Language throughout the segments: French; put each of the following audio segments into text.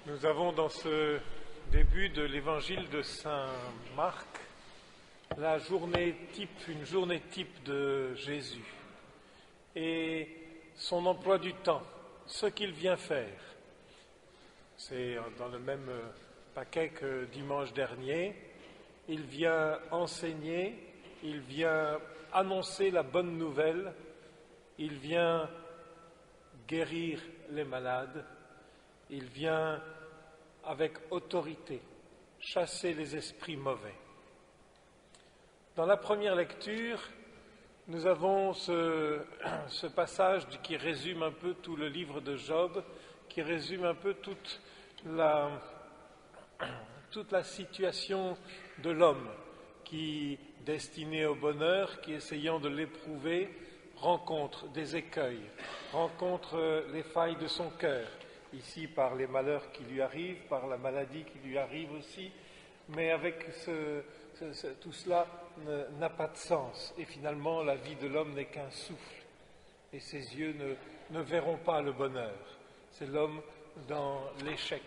Nous avons dans ce début de l'évangile de Saint Marc la journée type, une journée type de Jésus et son emploi du temps, ce qu'il vient faire. C'est dans le même paquet que dimanche dernier. Il vient enseigner, il vient annoncer la bonne nouvelle, il vient guérir les malades, il vient avec autorité chasser les esprits mauvais. Dans la première lecture, nous avons ce passage qui résume un peu tout le livre de Job, qui résume un peu toute la situation de l'homme qui, destiné au bonheur, qui, essayant de l'éprouver, rencontre des écueils, rencontre les failles de son cœur, ici par les malheurs qui lui arrivent, par la maladie qui lui arrive aussi, mais avec tout cela n'a pas de sens. Et finalement, la vie de l'homme n'est qu'un souffle, et ses yeux ne verront pas le bonheur. C'est l'homme dans l'échec,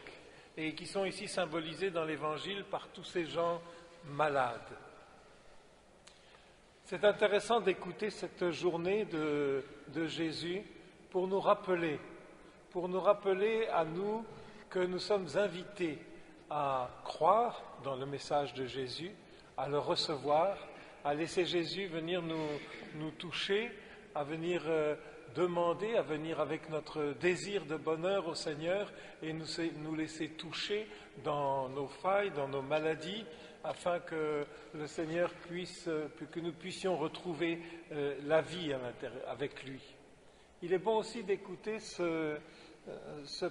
et qui sont ici symbolisés dans l'Évangile par tous ces gens malades. C'est intéressant d'écouter cette journée de Jésus pour nous rappeler à nous que nous sommes invités à croire dans le message de Jésus, à le recevoir, à laisser Jésus venir nous toucher, à venir demander, à venir avec notre désir de bonheur au Seigneur et nous laisser toucher dans nos failles, dans nos maladies, afin que le Seigneur que nous puissions retrouver la vie avec lui. Il est bon aussi d'écouter ce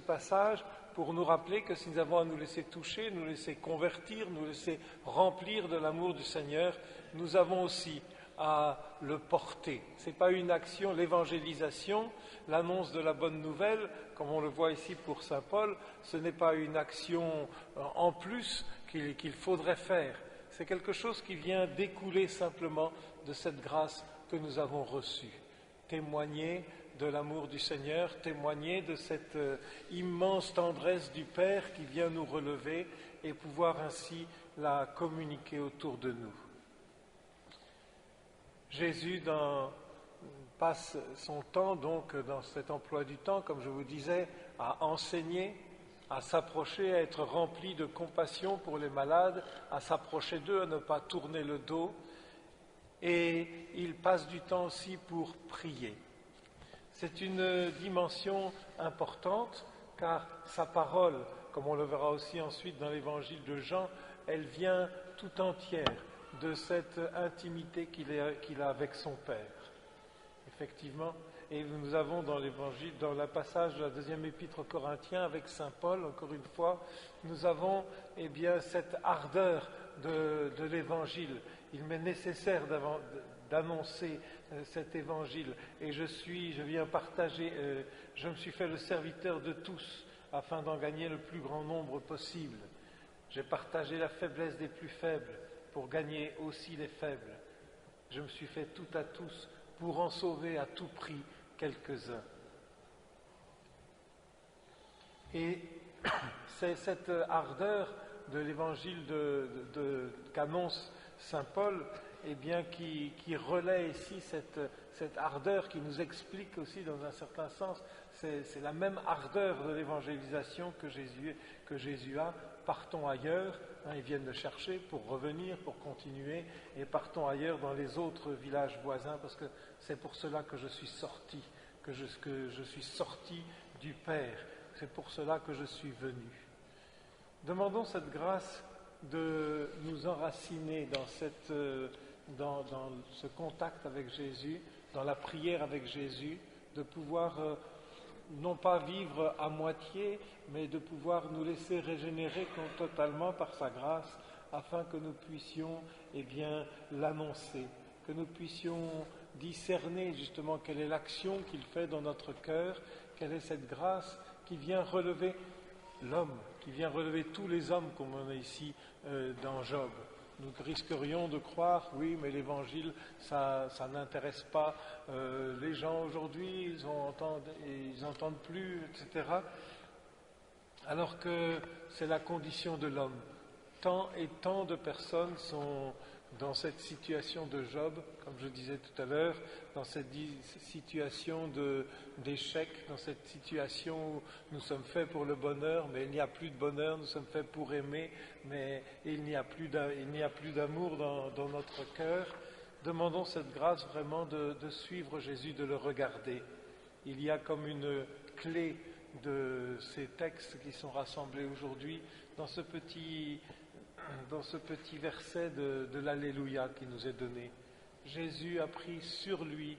passage pour nous rappeler que si nous avons à nous laisser toucher, nous laisser convertir, nous laisser remplir de l'amour du Seigneur, nous avons aussi à le porter. Ce n'est pas une action, l'évangélisation, l'annonce de la bonne nouvelle, comme on le voit ici pour saint Paul, ce n'est pas une action en plus qu'il faudrait faire. C'est quelque chose qui vient découler simplement de cette grâce que nous avons reçue. Témoigner de l'amour du Seigneur, témoigner de cette immense tendresse du Père qui vient nous relever et pouvoir ainsi la communiquer autour de nous. Jésus passe son temps donc dans cet emploi du temps, comme je vous disais, à enseigner, à s'approcher, à être rempli de compassion pour les malades, à s'approcher d'eux, à ne pas tourner le dos. Et il passe du temps aussi pour prier. C'est une dimension importante car sa parole, comme on le verra aussi ensuite dans l'évangile de Jean, elle vient tout entière de cette intimité qu'il a avec son Père. Effectivement, et nous avons dans l'évangile, dans le passage de la deuxième épître aux Corinthiens avec saint Paul, encore une fois, nous avons cette ardeur de l'évangile. Il m'est nécessaire d'annoncer cet évangile et je viens partager, je me suis fait le serviteur de tous afin d'en gagner le plus grand nombre possible. J'ai partagé la faiblesse des plus faibles pour gagner aussi les faibles. Je me suis fait tout à tous pour en sauver à tout prix quelques-uns. Et c'est cette ardeur de l'évangile qu'annonce saint Paul, qui relaie ici cette ardeur qui nous explique aussi dans un certain sens, c'est la même ardeur de l'évangélisation que Jésus a. Partons ailleurs, ils viennent le chercher pour revenir, pour continuer, et partons ailleurs dans les autres villages voisins, parce que c'est pour cela que je suis sorti, que je suis sorti du Père, c'est pour cela que je suis venu. Demandons cette grâce de nous enraciner dans ce contact avec Jésus, dans la prière avec Jésus, de pouvoir non pas vivre à moitié, mais de pouvoir nous laisser régénérer totalement par sa grâce, afin que nous puissions l'annoncer, que nous puissions discerner justement quelle est l'action qu'il fait dans notre cœur, quelle est cette grâce qui vient relever l'homme, qui vient relever tous les hommes comme on a ici dans Job. Nous risquerions de croire, oui, mais l'évangile, ça n'intéresse pas les gens aujourd'hui, ils n'entendent plus, etc. alors que c'est la condition de l'homme. Tant et tant de personnes sont dans cette situation de Job, comme je disais tout à l'heure, dans cette situation d'échec, dans cette situation où nous sommes faits pour le bonheur, mais il n'y a plus de bonheur, nous sommes faits pour aimer, mais il n'y a plus d'amour dans notre cœur. Demandons cette grâce vraiment de suivre Jésus, de le regarder. Il y a comme une clé de ces textes qui sont rassemblés aujourd'hui dans ce petit verset de l'Alléluia qui nous est donné. Jésus a pris sur lui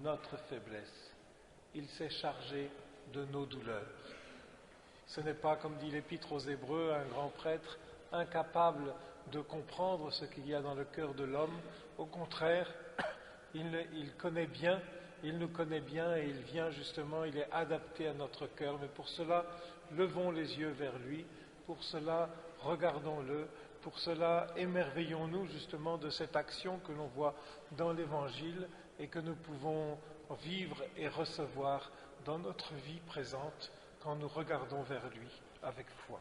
notre faiblesse. Il s'est chargé de nos douleurs. Ce n'est pas, comme dit l'Épître aux Hébreux, un grand prêtre incapable de comprendre ce qu'il y a dans le cœur de l'homme. Au contraire, il connaît bien, il nous connaît bien et il vient justement, il est adapté à notre cœur. Mais pour cela, levons les yeux vers lui. Pour cela, regardons-le. Pour cela, émerveillons-nous justement de cette action que l'on voit dans l'Évangile et que nous pouvons vivre et recevoir dans notre vie présente quand nous regardons vers lui avec foi.